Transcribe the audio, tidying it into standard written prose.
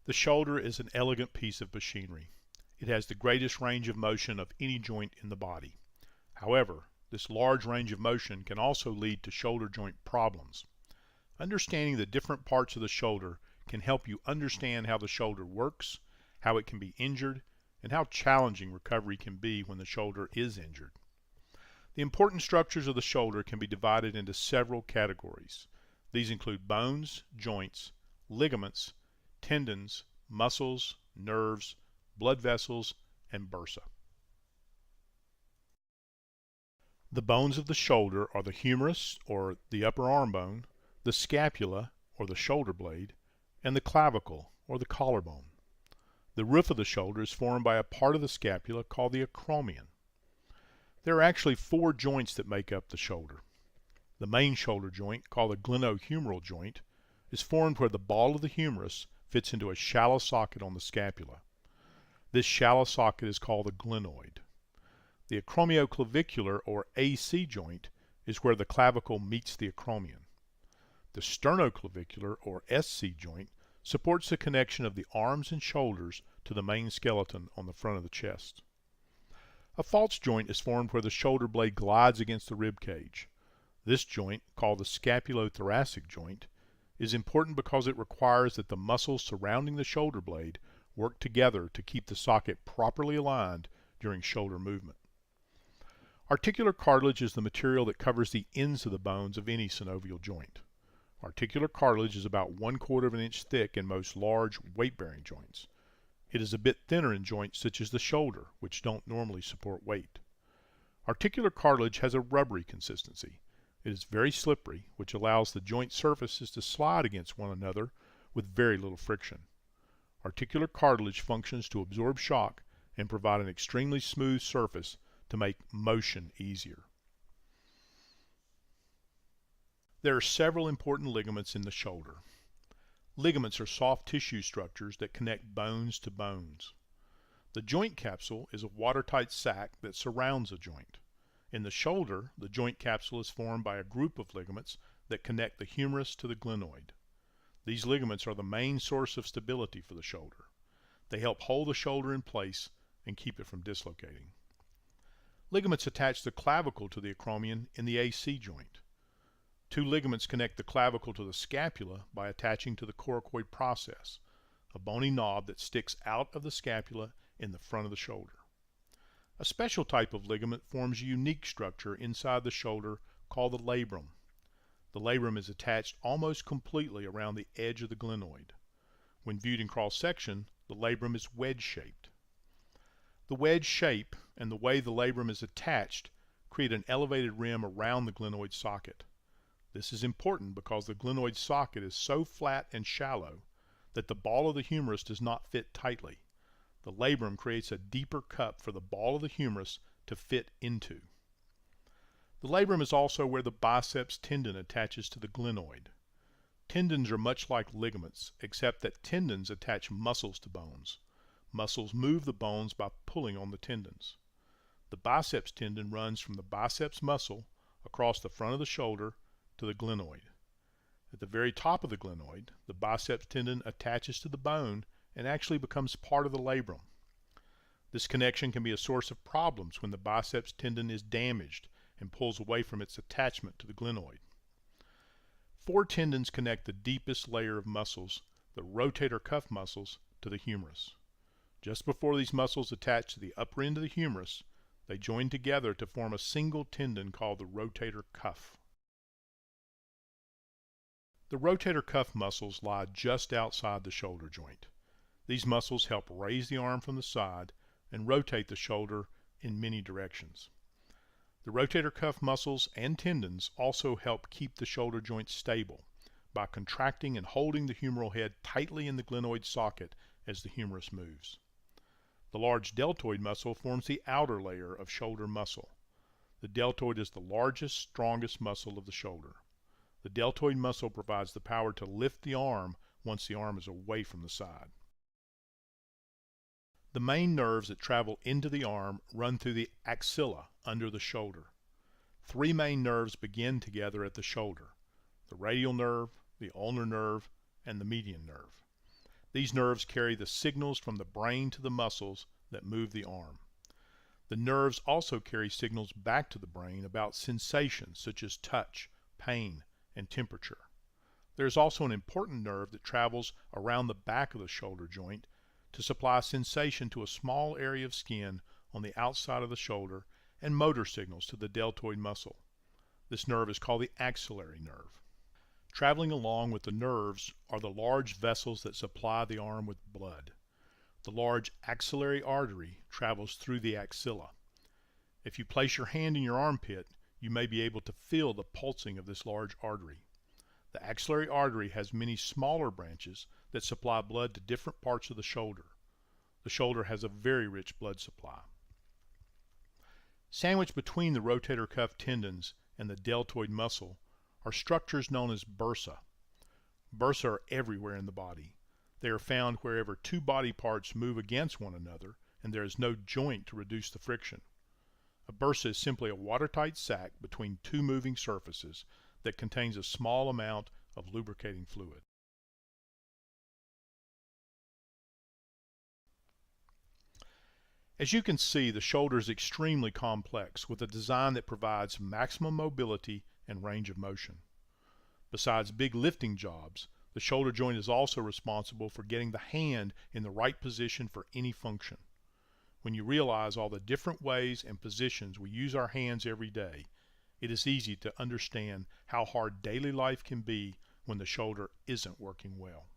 The shoulder is an elegant piece of machinery. It has the greatest range of motion of any joint in the body. However, this large range of motion can also lead to shoulder joint problems. Understanding the different parts of the shoulder can help you understand how the shoulder works, how it can be injured, and how challenging recovery can be when the shoulder is injured. The important structures of the shoulder can be divided into several categories. These include bones, joints, ligaments, tendons, muscles, nerves, blood vessels, and bursa. The bones of the shoulder are the humerus, or the upper arm bone, the scapula, or the shoulder blade, and the clavicle, or the collarbone. The roof of the shoulder is formed by a part of the scapula called the acromion. There are actually 4 joints that make up the shoulder. The main shoulder joint, called the glenohumeral joint, is formed where the ball of the humerus fits into a shallow socket on the scapula. This shallow socket is called the glenoid. The acromioclavicular, or AC joint, is where the clavicle meets the acromion. The sternoclavicular, or SC joint, supports the connection of the arms and shoulders to the main skeleton on the front of the chest. A false joint is formed where the shoulder blade glides against the rib cage. This joint, called the scapulothoracic joint, is important because it requires that the muscles surrounding the shoulder blade work together to keep the socket properly aligned during shoulder movement. Articular cartilage is the material that covers the ends of the bones of any synovial joint. Articular cartilage is about 1/4 of an inch thick in most large, weight-bearing joints. It is a bit thinner in joints such as the shoulder, which don't normally support weight. Articular cartilage has a rubbery consistency. It is very slippery, which allows the joint surfaces to slide against one another with very little friction. Articular cartilage functions to absorb shock and provide an extremely smooth surface to make motion easier. There are several important ligaments in the shoulder. Ligaments are soft tissue structures that connect bones to bones. The joint capsule is a watertight sac that surrounds a joint. In the shoulder, the joint capsule is formed by a group of ligaments that connect the humerus to the glenoid. These ligaments are the main source of stability for the shoulder. They help hold the shoulder in place and keep it from dislocating. Ligaments attach the clavicle to the acromion in the AC joint. 2 ligaments connect the clavicle to the scapula by attaching to the coracoid process, a bony knob that sticks out of the scapula in the front of the shoulder. A special type of ligament forms a unique structure inside the shoulder called the labrum. The labrum is attached almost completely around the edge of the glenoid. When viewed in cross-section, the labrum is wedge-shaped. The wedge shape and the way the labrum is attached create an elevated rim around the glenoid socket. This is important because the glenoid socket is so flat and shallow that the ball of the humerus does not fit tightly. The labrum creates a deeper cup for the ball of the humerus to fit into. The labrum is also where the biceps tendon attaches to the glenoid. Tendons are much like ligaments, except that tendons attach muscles to bones. Muscles move the bones by pulling on the tendons. The biceps tendon runs from the biceps muscle across the front of the shoulder to the glenoid. At the very top of the glenoid, the biceps tendon attaches to the bone and actually becomes part of the labrum. This connection can be a source of problems when the biceps tendon is damaged and pulls away from its attachment to the glenoid. 4 tendons connect the deepest layer of muscles, the rotator cuff muscles, to the humerus. Just before these muscles attach to the upper end of the humerus, they join together to form a single tendon called the rotator cuff. The rotator cuff muscles lie just outside the shoulder joint. These muscles help raise the arm from the side and rotate the shoulder in many directions. The rotator cuff muscles and tendons also help keep the shoulder joint stable by contracting and holding the humeral head tightly in the glenoid socket as the humerus moves. The large deltoid muscle forms the outer layer of shoulder muscle. The deltoid is the largest, strongest muscle of the shoulder. The deltoid muscle provides the power to lift the arm once the arm is away from the side. The main nerves that travel into the arm run through the axilla under the shoulder. 3 main nerves begin together at the shoulder: the radial nerve, the ulnar nerve, and the median nerve. These nerves carry the signals from the brain to the muscles that move the arm. The nerves also carry signals back to the brain about sensations such as touch, pain, and temperature. There is also an important nerve that travels around the back of the shoulder joint to supply sensation to a small area of skin on the outside of the shoulder and motor signals to the deltoid muscle. This nerve is called the axillary nerve. Traveling along with the nerves are the large vessels that supply the arm with blood. The large axillary artery travels through the axilla. If you place your hand in your armpit, you may be able to feel the pulsing of this large artery. The axillary artery has many smaller branches that supply blood to different parts of the shoulder. The shoulder has a very rich blood supply. Sandwiched between the rotator cuff tendons and the deltoid muscle are structures known as bursa. Bursa are everywhere in the body. They are found wherever two body parts move against one another and there is no joint to reduce the friction. A bursa is simply a watertight sac between two moving surfaces that contains a small amount of lubricating fluid. As you can see, the shoulder is extremely complex with a design that provides maximum mobility and range of motion. Besides big lifting jobs, the shoulder joint is also responsible for getting the hand in the right position for any function. When you realize all the different ways and positions we use our hands every day, it is easy to understand how hard daily life can be when the shoulder isn't working well.